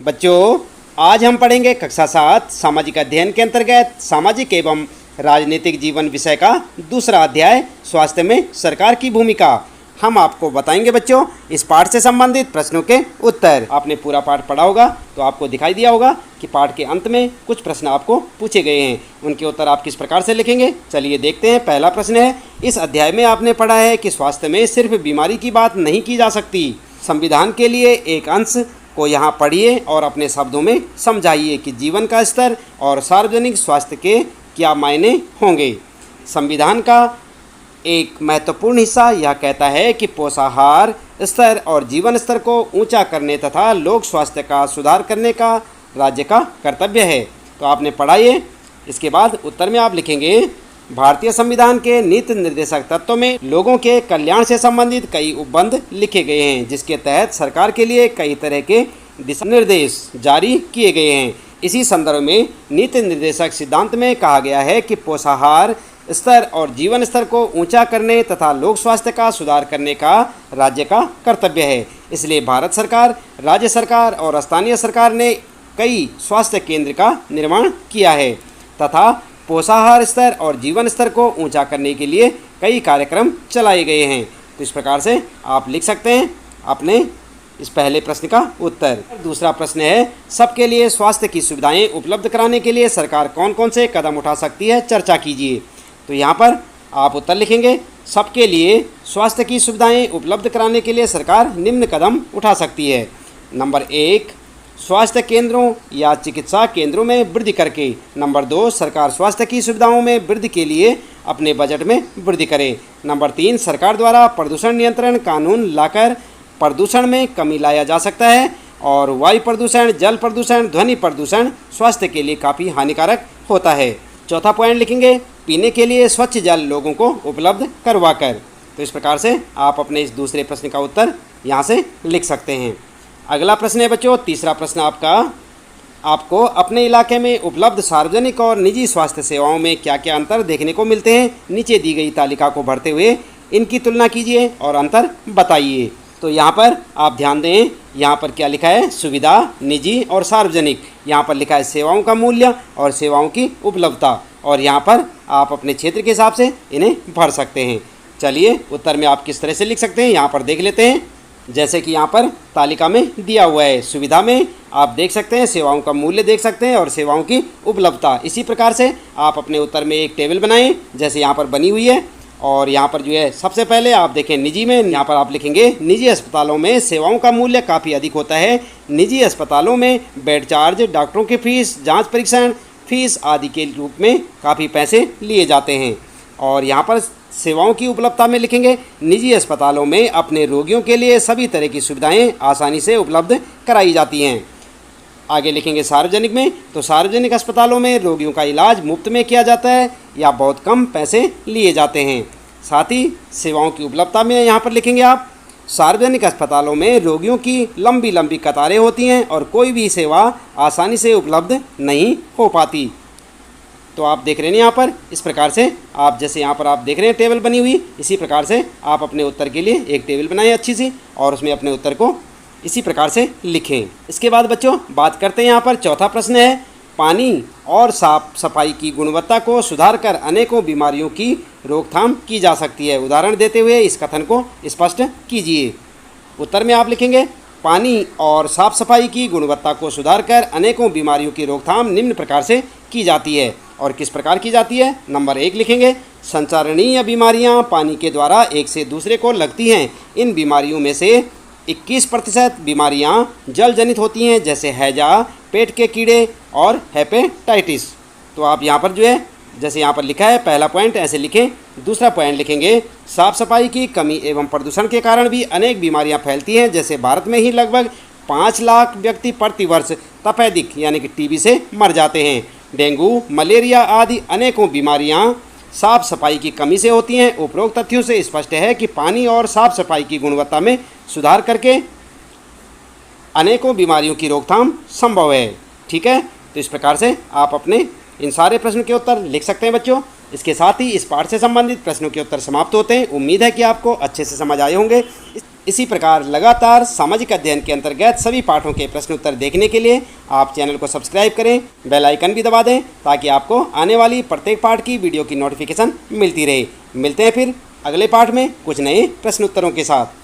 बच्चों, आज हम पढ़ेंगे कक्षा 7 सामाजिक अध्ययन के अंतर्गत सामाजिक एवं राजनीतिक जीवन विषय का दूसरा अध्याय स्वास्थ्य में सरकार की भूमिका। हम आपको बताएंगे बच्चों इस पाठ से संबंधित प्रश्नों के उत्तर। आपने पूरा पाठ पढ़ा होगा तो आपको दिखाई दिया होगा कि पाठ के अंत में कुछ प्रश्न आपको पूछे गए हैं, उनके उत्तर आप किस प्रकार से लिखेंगे। चलिए देखते हैं। पहला प्रश्न है, इस अध्याय में आपने पढ़ा है कि स्वास्थ्य में सिर्फ बीमारी की बात नहीं की जा सकती। संविधान के लिए एक अंश को यहाँ पढ़िए और अपने शब्दों में समझाइए कि जीवन का स्तर और सार्वजनिक स्वास्थ्य के क्या मायने होंगे। संविधान का एक महत्वपूर्ण हिस्सा यह कहता है कि पोषाहार स्तर और जीवन स्तर को ऊंचा करने तथा लोक स्वास्थ्य का सुधार करने का राज्य का कर्तव्य है। तो आपने पढ़ाइए। इसके बाद उत्तर में आप लिखेंगे, भारतीय संविधान के नीति निर्देशक तत्वों में लोगों के कल्याण से संबंधित कई उपबंध लिखे गए हैं, जिसके तहत सरकार के लिए कई तरह के दिशा निर्देश जारी किए गए हैं। इसी संदर्भ में नीति निर्देशक सिद्धांत में कहा गया है कि पोषाहार स्तर और जीवन स्तर को ऊंचा करने तथा लोक स्वास्थ्य का सुधार करने का राज्य का कर्तव्य है। इसलिए भारत सरकार, राज्य सरकार और स्थानीय सरकार ने कई स्वास्थ्य केंद्र का निर्माण किया है तथा पोषाहार स्तर और जीवन स्तर को ऊंचा करने के लिए कई कार्यक्रम चलाए गए हैं। तो इस प्रकार से आप लिख सकते हैं अपने इस पहले प्रश्न का उत्तर। दूसरा प्रश्न है, सबके लिए स्वास्थ्य की सुविधाएं उपलब्ध कराने के लिए सरकार कौन कौन से कदम उठा सकती है, चर्चा कीजिए। तो यहाँ पर आप उत्तर लिखेंगे, सबके लिए स्वास्थ्य की सुविधाएं उपलब्ध कराने के लिए सरकार निम्न कदम उठा सकती है। नंबर 1, स्वास्थ्य केंद्रों या चिकित्सा केंद्रों में वृद्धि करके। नंबर 2, सरकार स्वास्थ्य की सुविधाओं में वृद्धि के लिए अपने बजट में वृद्धि करे। नंबर 3, सरकार द्वारा प्रदूषण नियंत्रण कानून लाकर प्रदूषण में कमी लाया जा सकता है और वायु प्रदूषण, जल प्रदूषण, ध्वनि प्रदूषण स्वास्थ्य के लिए काफ़ी हानिकारक होता है। चौथा पॉइंट लिखेंगे, पीने के लिए स्वच्छ जल लोगों को उपलब्ध करवाकर। तो इस प्रकार से आप अपने इस दूसरे प्रश्न का उत्तर यहाँ से लिख सकते हैं। अगला प्रश्न है बच्चों, तीसरा प्रश्न आपको अपने इलाके में उपलब्ध सार्वजनिक और निजी स्वास्थ्य सेवाओं में क्या क्या अंतर देखने को मिलते हैं। नीचे दी गई तालिका को भरते हुए इनकी तुलना कीजिए और अंतर बताइए। तो यहाँ पर आप ध्यान दें, यहाँ पर क्या लिखा है, सुविधा, निजी और सार्वजनिक। यहाँ पर लिखा है सेवाओं का मूल्य और सेवाओं की उपलब्धता, और यहाँ पर आप अपने क्षेत्र के हिसाब से इन्हें भर सकते हैं। चलिए उत्तर में आप किस तरह से लिख सकते हैं यहाँ पर देख लेते हैं। जैसे कि यहाँ पर तालिका में दिया हुआ है, सुविधा में आप देख सकते हैं सेवाओं का मूल्य देख सकते हैं और सेवाओं की उपलब्धता। इसी प्रकार से आप अपने उत्तर में एक टेबल बनाएं जैसे यहाँ पर बनी हुई है। और यहाँ पर जो है सबसे पहले आप देखें निजी में, यहाँ पर आप लिखेंगे निजी अस्पतालों में सेवाओं का मूल्य काफ़ी अधिक होता है। निजी अस्पतालों में बेड चार्ज, डॉक्टरों की फीस, जाँच परीक्षण फीस आदि के रूप में काफ़ी पैसे लिए जाते हैं। और यहाँ पर सेवाओं की उपलब्धता में लिखेंगे, निजी अस्पतालों में अपने रोगियों के लिए सभी तरह की सुविधाएं आसानी से उपलब्ध कराई जाती हैं। आगे लिखेंगे सार्वजनिक में, तो सार्वजनिक अस्पतालों में रोगियों का इलाज मुफ्त में किया जाता है या बहुत कम पैसे लिए जाते हैं। साथ ही सेवाओं की उपलब्धता में यहाँ पर लिखेंगे आप, सार्वजनिक अस्पतालों में रोगियों की लंबी लंबी कतारें होती हैं और कोई भी सेवा आसानी से उपलब्ध नहीं हो पाती। तो आप देख रहे हैं यहाँ पर इस प्रकार से आप जैसे यहाँ पर आप देख रहे हैं टेबल बनी हुई, इसी प्रकार से आप अपने उत्तर के लिए एक टेबल बनाएं अच्छी सी और उसमें अपने उत्तर को इसी प्रकार से लिखें। इसके बाद बच्चों बात करते हैं यहाँ पर चौथा प्रश्न है, पानी और साफ सफाई की गुणवत्ता को सुधार कर अनेकों बीमारियों की रोकथाम की जा सकती है। उदाहरण देते हुए इस कथन को स्पष्ट कीजिए। उत्तर में आप लिखेंगे, पानी और साफ सफाई की गुणवत्ता को सुधार कर अनेकों बीमारियों की रोकथाम निम्न प्रकार से की जाती है। और किस प्रकार की जाती है। नंबर 1 लिखेंगे, संचारणीय बीमारियां पानी के द्वारा एक से दूसरे को लगती हैं। इन बीमारियों में से 21% बीमारियां जल जनित होती हैं, जैसे हैजा, पेट के कीड़े और हेपेटाइटिस। तो आप यहाँ पर जो है जैसे यहाँ पर लिखा है पहला पॉइंट ऐसे लिखें। दूसरा पॉइंट लिखेंगे, साफ सफाई की कमी एवं प्रदूषण के कारण भी अनेक बीमारियां फैलती हैं, जैसे भारत में ही लगभग 5 लाख व्यक्ति प्रति वर्ष तपेदिक यानी कि टीबी से मर जाते हैं। डेंगू, मलेरिया आदि अनेकों बीमारियां साफ सफाई की कमी से होती हैं। उपरोक्त तथ्यों से स्पष्ट है कि पानी और साफ सफाई की गुणवत्ता में सुधार करके अनेकों बीमारियों की रोकथाम संभव है। ठीक है, तो इस प्रकार से आप अपने इन सारे प्रश्नों के उत्तर लिख सकते हैं बच्चों। इसके साथ ही इस पाठ से संबंधित प्रश्नों के उत्तर समाप्त होते हैं। उम्मीद है कि आपको अच्छे से समझ आए होंगे। इसी प्रकार लगातार सामाजिक अध्ययन के अंतर्गत सभी पाठों के प्रश्न उत्तर देखने के लिए आप चैनल को सब्सक्राइब करें, बेल आइकन भी दबा दें ताकि आपको आने वाली प्रत्येक पाठ की वीडियो की नोटिफिकेशन मिलती रहे। मिलते हैं फिर अगले पाठ में कुछ नए प्रश्न उत्तरों के साथ।